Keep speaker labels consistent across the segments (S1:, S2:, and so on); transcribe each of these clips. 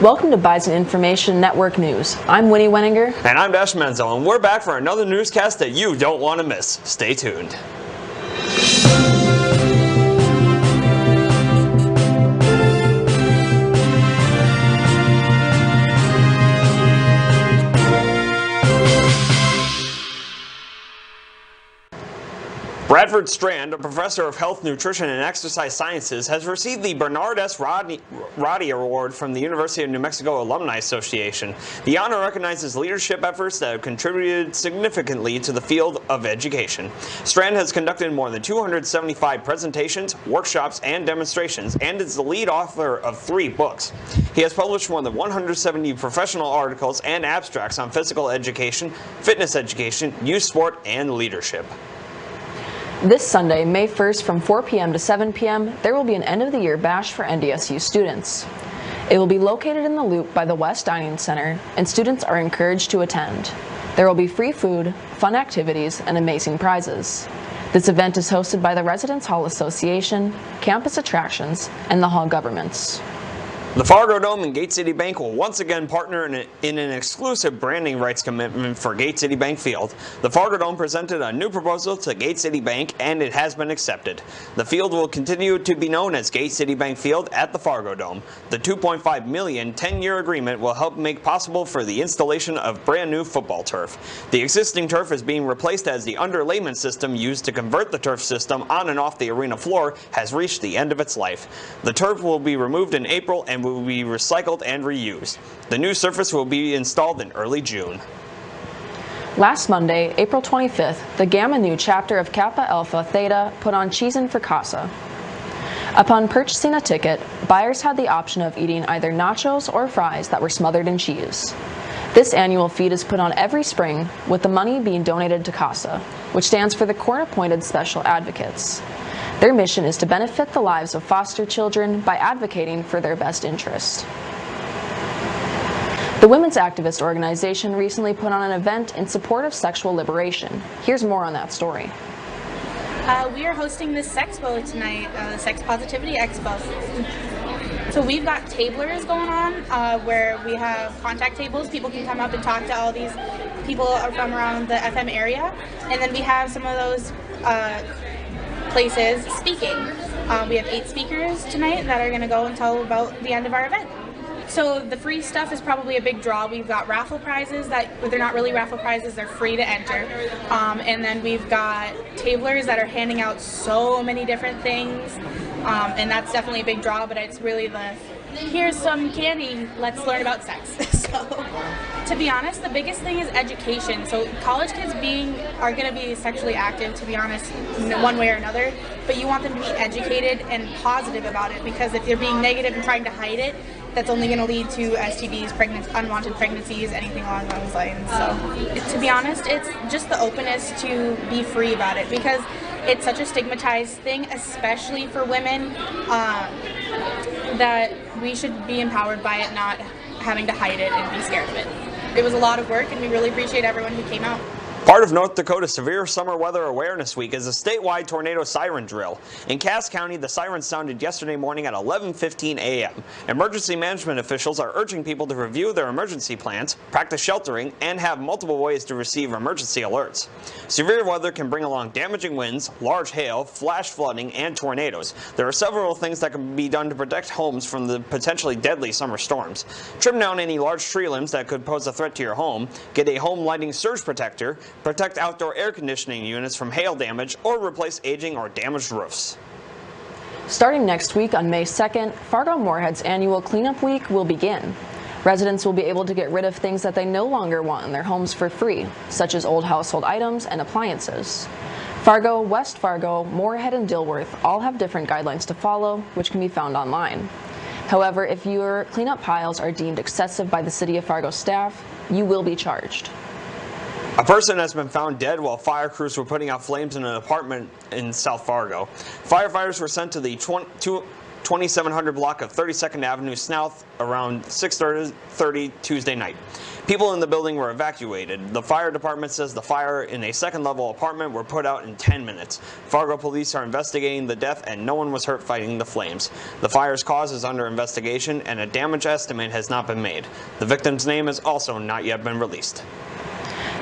S1: Welcome to Bison Information Network News. I'm Winnie Wenninger.
S2: And I'm Dash Menzel, and we're back for another newscast that you don't want to miss. Stay tuned. Bradford Strand, a professor of health, nutrition, and exercise sciences, has received the Bernard S. Roddy Award from the University of New Mexico Alumni Association. The honor recognizes leadership efforts that have contributed significantly to the field of education. Strand has conducted more than 275 presentations, workshops, and demonstrations, and is the lead author of 3 books. He has published more than 170 professional articles and abstracts on physical education, fitness education, youth sport, and leadership.
S1: This Sunday, May 1st from 4 p.m. to 7 p.m., there will be an end-of-the-year bash for NDSU students. It will be located in the Loop by the West Dining Center, and students are encouraged to attend. There will be free food, fun activities, and amazing prizes. This event is hosted by the Residence Hall Association, Campus Attractions, and the Hall Governments.
S2: The Fargodome and Gate City Bank will once again partner in an exclusive branding rights commitment for Gate City Bank Field. The Fargodome presented a new proposal to Gate City Bank, and it has been accepted. The field will continue to be known as Gate City Bank Field at the Fargodome. The $2.5 million 10-year agreement will help make possible for the installation of brand new football turf. The existing turf is being replaced as the underlayment system used to convert the turf system on and off the arena floor has reached the end of its life. The turf will be removed in April and will be recycled and reused. The new surface will be installed in early June.
S1: Last Monday, April 25th, the Gamma Nu chapter of Kappa Alpha Theta put on Cheesin' for Casa. Upon purchasing a ticket, buyers had the option of eating either nachos or fries that were smothered in cheese. This annual feed is put on every spring, with the money being donated to CASA, which stands for the Court-Appointed Special Advocates. Their mission is to benefit the lives of foster children by advocating for their best interest. The women's activist organization recently put on an event in support of sexual liberation. Here's more on that story.
S3: We are hosting this Sexpo tonight, the Sex Positivity Expo. So we've got tablers going on where we have contact tables. People can come up and talk to all these people from around the FM area. And then we have some of those places speaking. We have 8 speakers tonight that are going to go until about the end of our event. So the free stuff is probably a big draw. We've got raffle prizes that they're not really raffle prizes, they're free to enter. And then we've got tablers that are handing out so many different things. And that's definitely a big draw, but it's really the, here's some candy, let's learn about sex. So, to be honest, the biggest thing is education. So college kids are going to be sexually active, to be honest, one way or another, but you want them to be educated and positive about it, because if they're being negative and trying to hide it, that's only going to lead to STDs, unwanted pregnancies, anything along those lines. So, to be honest, it's just the openness to be free about it, because it's such a stigmatized thing, especially for women, that we should be empowered by it, not having to hide it and be scared of it. It was a lot of work, and we really appreciate everyone who came out.
S2: Part of North Dakota's Severe Summer Weather Awareness Week is a statewide tornado siren drill. In Cass County, the sirens sounded yesterday morning at 11:15 a.m. Emergency management officials are urging people to review their emergency plans, practice sheltering, and have multiple ways to receive emergency alerts. Severe weather can bring along damaging winds, large hail, flash flooding, and tornadoes. There are several things that can be done to protect homes from the potentially deadly summer storms. Trim down any large tree limbs that could pose a threat to your home, get a home lighting surge protector, protect outdoor air conditioning units from hail damage, or replace aging or damaged roofs.
S1: Starting next week on May 2nd, Fargo-Moorhead's annual Cleanup Week will begin. Residents will be able to get rid of things that they no longer want in their homes for free, such as old household items and appliances. Fargo, West Fargo, Moorhead, and Dilworth all have different guidelines to follow, which can be found online. However, if your cleanup piles are deemed excessive by the City of Fargo staff, you will be charged.
S2: A person has been found dead while fire crews were putting out flames in an apartment in South Fargo. Firefighters were sent to the 2700 block of 32nd Avenue South around 6:30 Tuesday night. People in the building were evacuated. The fire department says the fire in a second-level apartment were put out in 10 minutes. Fargo police are investigating the death and no one was hurt fighting the flames. The fire's cause is under investigation and a damage estimate has not been made. The victim's name has also not yet been released.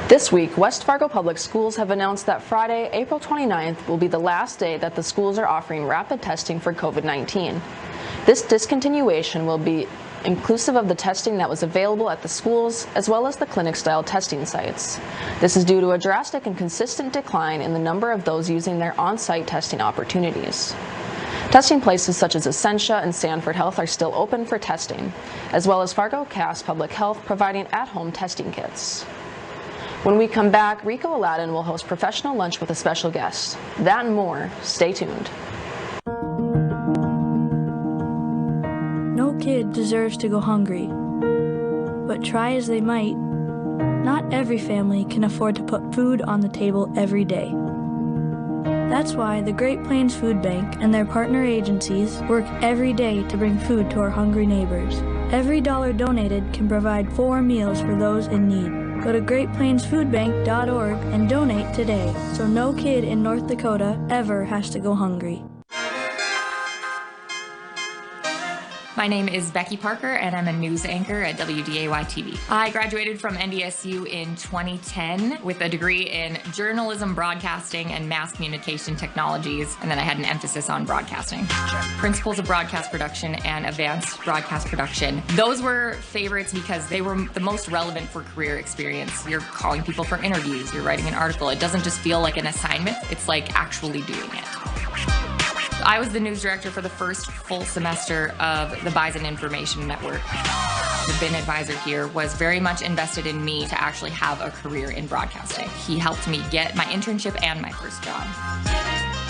S1: This week, West Fargo Public Schools have announced that Friday, April 29th, will be the last day that the schools are offering rapid testing for COVID-19. This discontinuation will be inclusive of the testing that was available at the schools, as well as the clinic-style testing sites. This is due to a drastic and consistent decline in the number of those using their on-site testing opportunities. Testing places such as Essentia and Sanford Health are still open for testing, as well as Fargo Cass Public Health providing at-home testing kits. When we come back, Rico Aladdin will host Professional Lunch with a special guest. That and more. Stay tuned.
S4: No kid deserves to go hungry, but try as they might, not every family can afford to put food on the table every day. That's why the Great Plains Food Bank and their partner agencies work every day to bring food to our hungry neighbors. Every dollar donated can provide 4 meals for those in need. Go to greatplainsfoodbank.org and donate today, so no kid in North Dakota ever has to go hungry.
S5: My name is Becky Parker, and I'm a news anchor at WDAY-TV. I graduated from NDSU in 2010 with a degree in journalism, broadcasting, and mass communication technologies, and then I had an emphasis on broadcasting. Principles of broadcast production and advanced broadcast production. Those were favorites because they were the most relevant for career experience. You're calling people for interviews, you're writing an article. It doesn't just feel like an assignment, it's like actually doing it. I was the news director for the first full semester of the Bison Information Network. The BIN advisor here was very much invested in me to actually have a career in broadcasting. He helped me get my internship and my first job.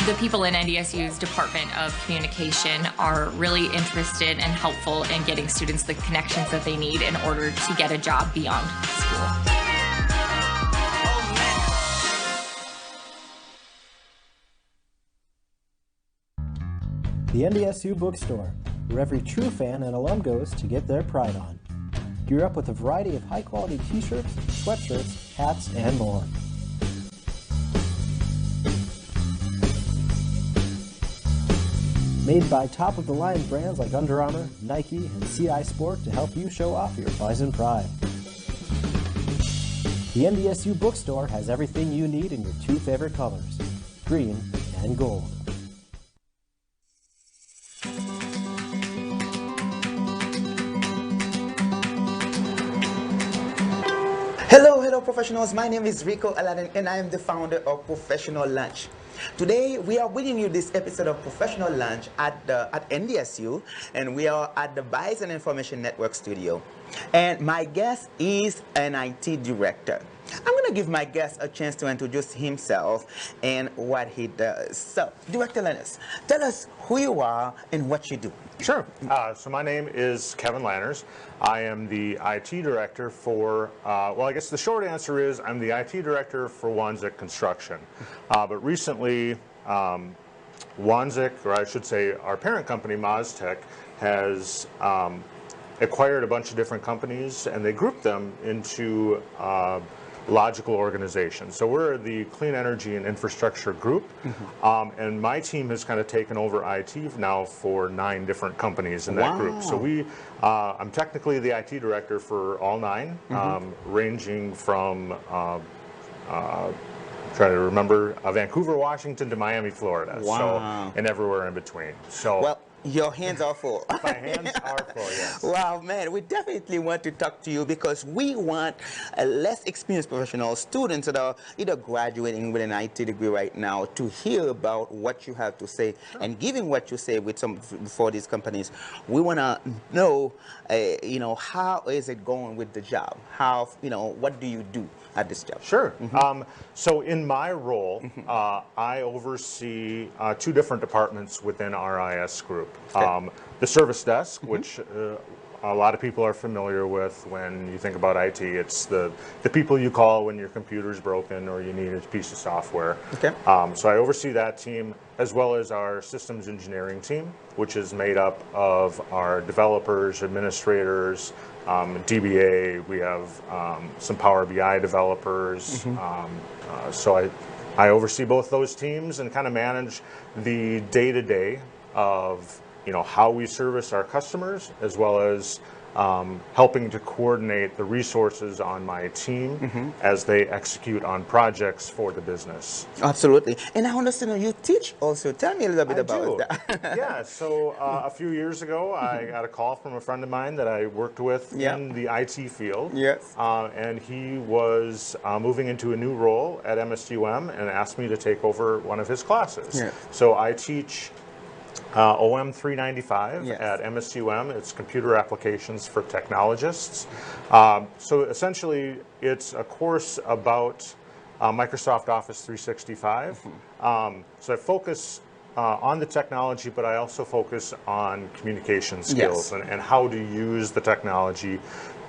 S5: The people in NDSU's Department of Communication are really interested and helpful in getting students the connections that they need in order to get a job beyond school.
S6: The NDSU Bookstore, where every true fan and alum goes to get their pride on. Gear up with a variety of high-quality t-shirts, sweatshirts, hats, and more. Made by top-of-the-line brands like Under Armour, Nike, and CI Sport to help you show off your Bison pride. The NDSU Bookstore has everything you need in your 2 favorite colors, green and gold.
S7: Hello professionals, my name is Rico Aladdin and I am the founder of Professional Lunch. Today we are bringing you this episode of Professional Lunch at NDSU, and we are at the Bison Information Network studio. And my guest is an IT director. I'm going to give my guest a chance to introduce himself and what he does. So, Director Lanners, tell us who you are and what you do.
S8: Sure. So my name is Kevin Lanners. I am the IT director for, well, I guess the short answer is I'm the IT director for Wanzik Construction. But recently, Wanzik, or I should say our parent company, MozTech, has acquired a bunch of different companies, and they grouped them into logical organizations. So we're the Clean Energy and Infrastructure Group, and my team has kind of taken over IT now for 9 different companies in that group. So I'm technically the IT director for all 9, ranging from trying to remember Vancouver, Washington to Miami, Florida. So, and everywhere in between. So. Well,
S7: your hands are full.
S8: My hands are full, yes.
S7: Wow, man, we definitely want to talk to you because we want less experienced professional students that are either graduating with an IT degree right now to hear about what you have to say. And given what you say with for these companies, we want to know, you know, how is it going with the job? How, you know, what do you do at this job?
S8: Sure. So in my role, I oversee 2 different departments within our IS group. The service desk, which a lot of people are familiar with when you think about IT. It's the people you call when your computer's broken or you need a piece of software.
S7: Okay.
S8: So I oversee that team as well as our systems engineering team, which is made up of our developers, administrators, DBA. We have some Power BI developers. So I oversee both those teams and kind of manage the day-to-day of how we service our customers, as well as helping to coordinate the resources on my team as they execute on projects for the business.
S7: Absolutely. And I understand you teach also. Tell me a little bit about that.
S8: Yeah, so a few years ago, I got a call from a friend of mine that I worked with in the IT field.
S7: Yes.
S8: And he was moving into a new role at MSUM and asked me to take over one of his classes.
S7: Yeah.
S8: So I teach OM 395
S7: Yes.
S8: at MSUM. It's Computer Applications for Technologists. So essentially, it's a course about Microsoft Office 365. So I focus on the technology, but I also focus on communication skills and how to use the technology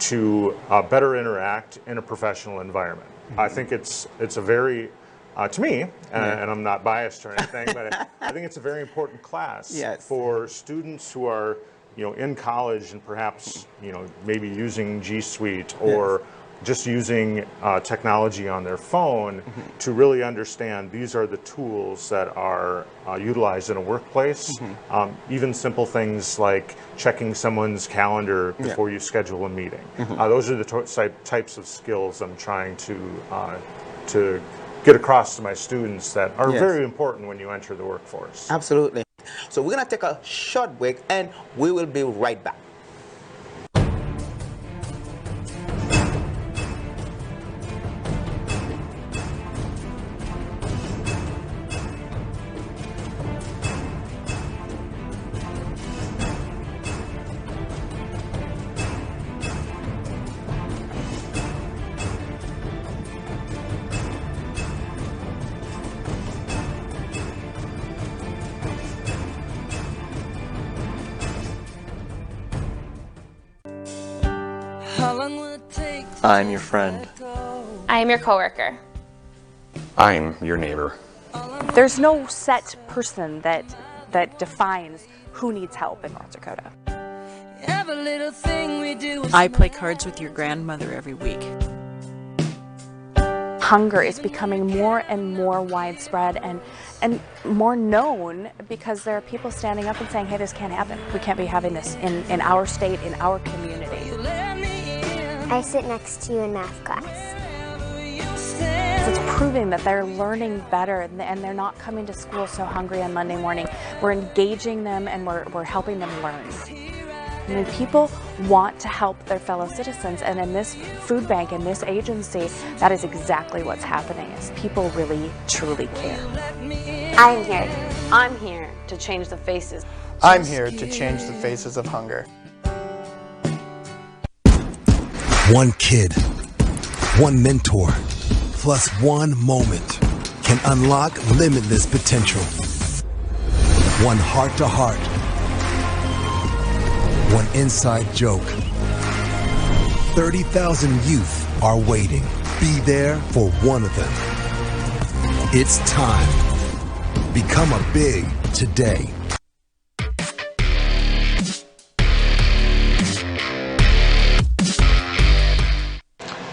S8: to better interact in a professional environment. I think it's a very to me, and I'm not biased or anything, but I think it's a very important class for students who are, in college and perhaps, maybe using G Suite or just using technology on their phone to really understand these are the tools that are utilized in a workplace. Even simple things like checking someone's calendar before you schedule a meeting. Those are the types of skills I'm trying to get across to my students that are very important when you enter the workforce.
S7: Absolutely. So we're going to take a short break and we will be right back.
S9: I'm your friend.
S10: I am your coworker.
S11: I'm your neighbor.
S12: There's no set person that defines who needs help in North Dakota.
S13: I play cards with your grandmother every week.
S12: Hunger is becoming more and more widespread and more known because there are people standing up and saying, hey, this can't happen. We can't be having this in our state, in our community.
S14: I sit next to you in math class.
S12: So it's proving that they're learning better and they're not coming to school so hungry on Monday morning. We're engaging them and we're helping them learn. I mean, people want to help their fellow citizens, and in this food bank, in this agency, that is exactly what's happening, is people really, truly care.
S14: I'm here.
S15: I'm here to change the faces.
S16: I'm here to change the faces of hunger.
S17: One kid, one mentor, plus one moment can unlock limitless potential. One heart-to-heart, one inside joke. 30,000 youth are waiting. Be there for one of them. It's time. Become a big today.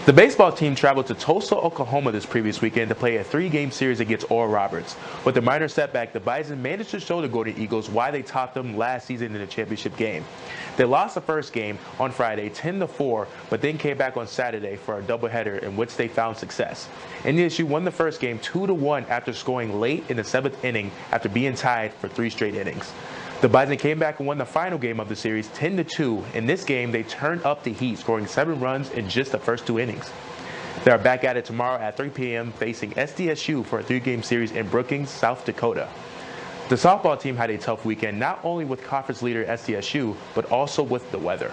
S18: The baseball team traveled to Tulsa, Oklahoma this previous weekend to play a 3-game series against Oral Roberts. With a minor setback, the Bison managed to show the Golden Eagles why they topped them last season in the championship game. They lost the first game on Friday 10-4, but then came back on Saturday for a doubleheader in which they found success. NDSU won the first game 2-1 after scoring late in the 7th inning after being tied for 3 straight innings. The Bison came back and won the final game of the series 10-2. In this game, they turned up the heat, scoring 7 runs in just the first 2 innings. They are back at it tomorrow at 3 p.m. facing SDSU for a 3-game series in Brookings, South Dakota. The softball team had a tough weekend, not only with conference leader SDSU, but also with the weather.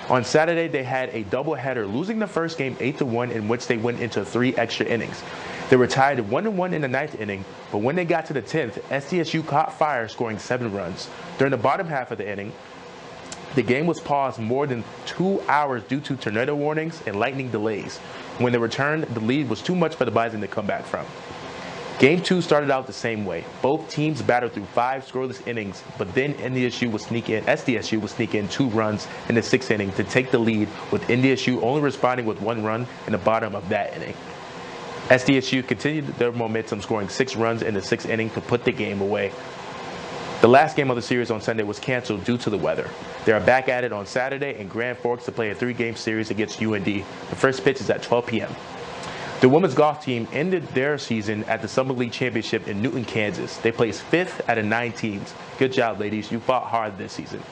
S18: On Saturday, they had a doubleheader, losing the first game 8-1, in which they went into 3 extra innings. They were tied 1-1 in the 9th inning, but when they got to the 10th, SDSU caught fire, scoring 7 runs. During the bottom half of the inning, The game was paused more than 2 hours due to tornado warnings and lightning delays. When they returned, the lead was too much for the Bison to come back from. Game 2 started out the same way. Both teams battled through 5 scoreless innings, but then SDSU would sneak in 2 runs in the 6th inning to take the lead, with NDSU only responding with 1 run in the bottom of that inning. SDSU continued their momentum, scoring 6 runs in the 6th inning to put the game away. The last game of the series on Sunday was canceled due to the weather. They are back at it on Saturday in Grand Forks to play a 3-game series against UND. The first pitch is at 12 p.m. The women's golf team ended their season at the Summer League Championship in Newton, Kansas. They placed 5th out of 9 teams. Good job, ladies. You fought hard this season.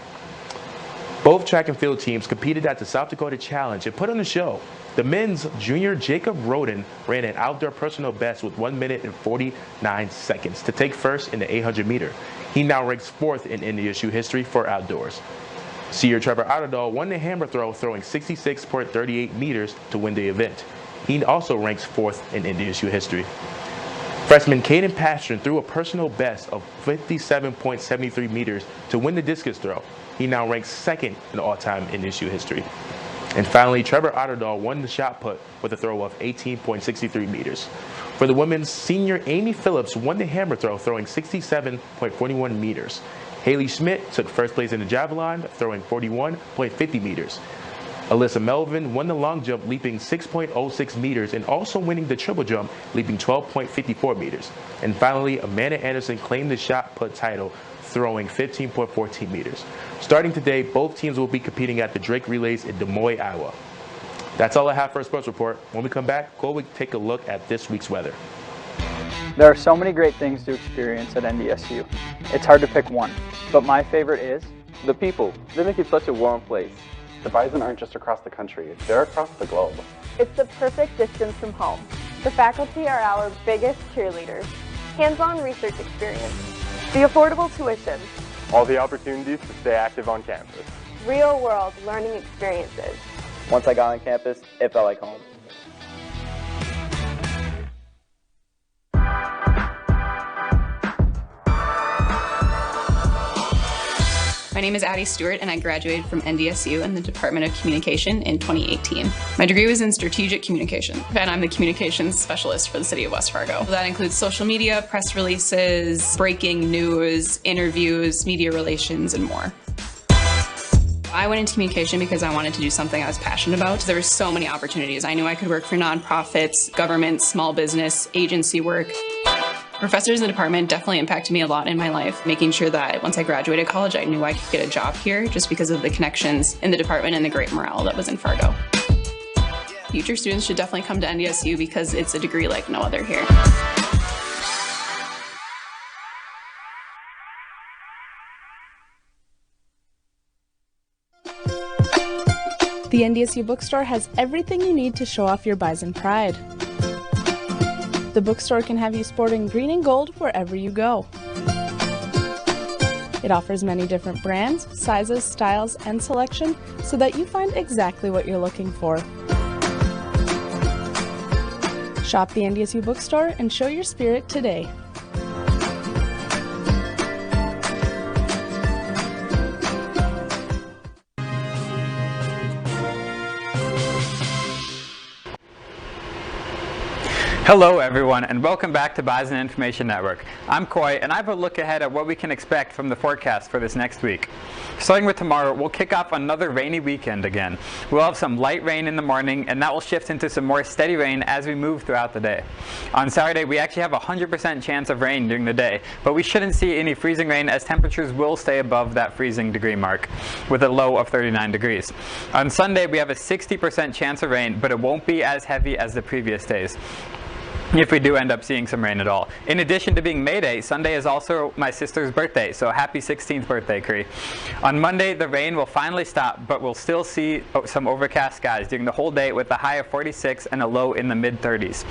S18: Both track and field teams competed at the South Dakota Challenge and put on a show. The men's junior Jacob Roden ran an outdoor personal best with 1 minute and 49 seconds to take first in the 800 meter. He now ranks 4th in NDSU history for outdoors. Senior Trevor Otterdahl won the hammer throw, throwing 66.38 meters to win the event. He also ranks 4th in NDSU history. Freshman Caden Pastron threw a personal best of 57.73 meters to win the discus throw. He now ranks 2nd in all-time NDSU history. And finally, Trevor Otterdahl won the shot put with a throw of 18.63 meters. For the women's, senior Amy Phillips won the hammer throw, throwing 67.41 meters. Haley Schmidt took first place in the javelin, throwing 41.50 meters. Alyssa Melvin won the long jump, leaping 6.06 meters, and also winning the triple jump, leaping 12.54 meters. And finally, Amanda Anderson claimed the shot put title, throwing 15.14 meters. Starting today, both teams will be competing at the Drake Relays in Des Moines, Iowa. That's all I have for a sports report. When we come back, we'll take a look at this week's weather.
S19: There are so many great things to experience at NDSU. It's hard to pick one, but my favorite is
S20: the people. They make it such a warm place. The Bison aren't just across the country, they're across the globe.
S21: It's the perfect distance from home. The faculty are our biggest cheerleaders. Hands-on research experience. The affordable tuition.
S20: All the opportunities to stay active on campus.
S21: Real-world learning experiences.
S20: Once I got on campus, it felt like home.
S22: My name is Addie Stewart, and I graduated from NDSU in the Department of Communication in 2018. My degree was in strategic communication, and I'm the communications specialist for the city of West Fargo. That includes social media, press releases, breaking news, interviews, media relations, and more. I went into communication because I wanted to do something I was passionate about. There were so many opportunities. I knew I could work for nonprofits, government, small business, agency work. Professors in the department definitely impacted me a lot in my life, making sure that once I graduated college, I knew I could get a job here just because of the connections in the department and the great morale that was in Fargo. Future students should definitely come to NDSU because it's a degree like no other here.
S23: The NDSU Bookstore has everything you need to show off your Bison pride. The bookstore can have you sporting green and gold wherever you go. It offers many different brands, sizes, styles, and selection so that you find exactly what you're looking for. Shop the NDSU Bookstore and show your spirit today.
S24: Hello everyone, and welcome back to Bison Information Network. I'm Coy, and I have a look ahead at what we can expect from the forecast for this next week. Starting with tomorrow, we'll kick off another rainy weekend again. We'll have some light rain in the morning, and that will shift into some more steady rain as we move throughout the day. On Saturday, we actually have a 100% chance of rain during the day, but we shouldn't see any freezing rain as temperatures will stay above that freezing degree mark, with a low of 39 degrees. On Sunday, we have a 60% chance of rain, but it won't be as heavy as the previous days, if we do end up seeing some rain at all. In addition to being May Day, Sunday is also my sister's birthday, so happy 16th birthday, Cree. On Monday, the rain will finally stop, but we'll still see some overcast skies during the whole day with a high of 46 and a low in the mid-30s.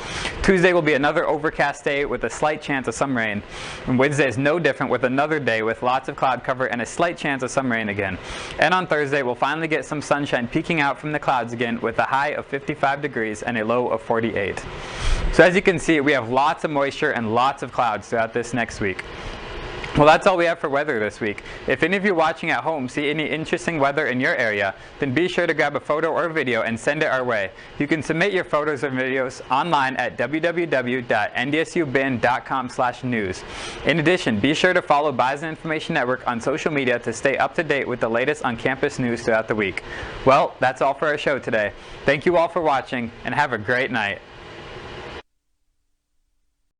S24: Tuesday will be another overcast day with a slight chance of some rain. And Wednesday is no different, with another day with lots of cloud cover and a slight chance of some rain again. And on Thursday, we'll finally get some sunshine peeking out from the clouds again with a high of 55 degrees and a low of 48. So as you can see, we have lots of moisture and lots of clouds throughout this next week. Well, that's all we have for weather this week. If any of you watching at home see any interesting weather in your area, then be sure to grab a photo or video and send it our way. You can submit your photos or videos online at www.ndsubin.com/news. In addition, be sure to follow Bison Information Network on social media to stay up to date with the latest on-campus news throughout the week. Well, that's all for our show today. Thank you all for watching, and have a great night.